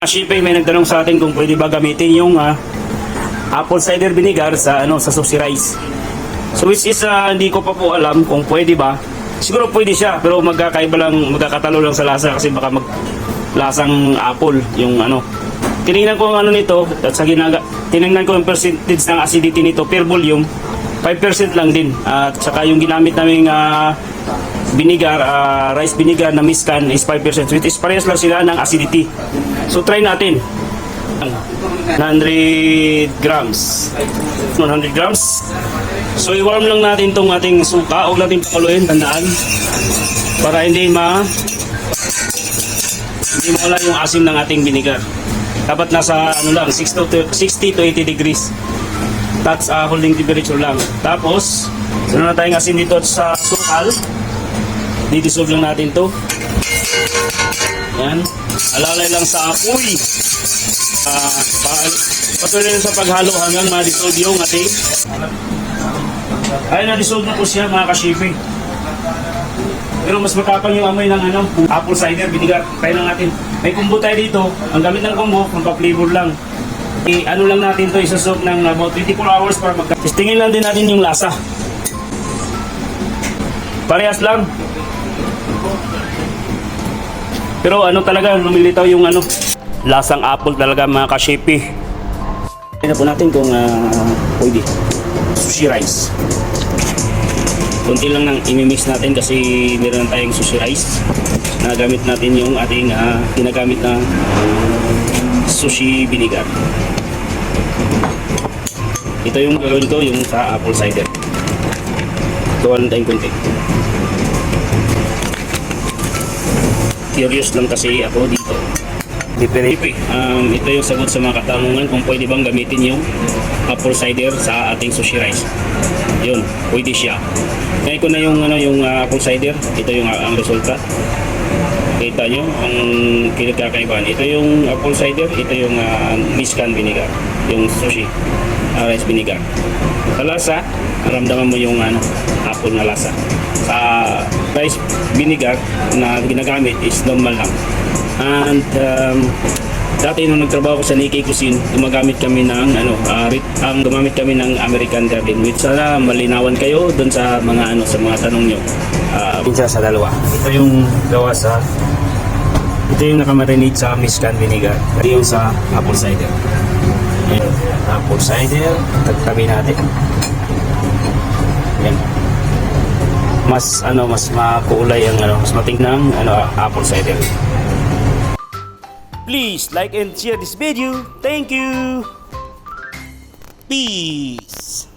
Shipping, may nagtanong sa atin kung pwede ba gamitin yung apple cider vinegar sa sa sushi rice. So which is hindi ko pa po alam kung pwede ba. Siguro pwede siya pero magkakatalo lang sa lasa kasi baka lasang apple yung Tinignan ko ang nito at tinignan ko yung percentage ng acidity nito per volume 5% lang din. At saka yung ginamit naming vinegar, rice vinegar na miscan is 5%. So it is parehas lang sila ng acidity. So try natin. 100 grams. 100 grams. So i-warm lang natin tong ating suka. Huwag natin pakuloyin, tandaan. Para hindi mawala yung asim ng ating vinegar. Dapat nasa 60 to 80 degrees. That's holding temperature lang. Tapos, na tayong asin dito sa sukal. Didissolve lang natin to. Yan. Alalay lang sa apoy. Patuloy lang sa paghalo hanggang ma-dissolve yung ating. Ay, na-dissolve na po siya mga ka-shipping. Pero mas matapang yung amoy ng apple cider vinegar. Try lang natin. May combo tayo dito. Ang gamit ng combo, pampa-flavor lang. Lang natin to, isusok ng about 24 hours para testingin lang din natin yung lasa. Parehas lang. Pero talaga, lumilitaw yung lasang apple talaga mga ka-shippy. Tignan po natin kung pwede. Sushi rice. Kunti lang nang imimix natin kasi meron tayong sushi rice. Nagamit natin yung ating ginagamit na sushi vinegar. Ito yung gagawin ko, yung sa apple cider. Gawa lang tayong kunti. Curious lang kasi ako dito. Ito yung sagot sa mga katanungan kung pwede bang gamitin yung apple cider sa ating sushi rice. Yun, pwede siya. Ngayon ko na yung apple cider. Ito yung ang resulta. Kita nyo ang kinagkakaibahan. Ito yung apple cider, ito yung miscan vinegar, yung sushi rice vinegar. Sa lasa, maramdaman mo yung apple na lasa. Sa rice vinegar na ginagamit is normal lang. And dati nung nagtrabaho ko sa Nikkei Cuisine, gumagamit kami ng gumamit kami ng American Garden Meat. Sana malinawan kayo doon sa mga sa mga tanong nyo. Pinsa sa dalawa. Ito yung gawa sa ito yung nakamarinate sa miscan vinegar. Ito yung sa apple cider. Ayan, apple cider, tagtabi natin. Ayan. Mas makulay ang mas matingnang apple cider. Please like and share this video. Thank you. Peace.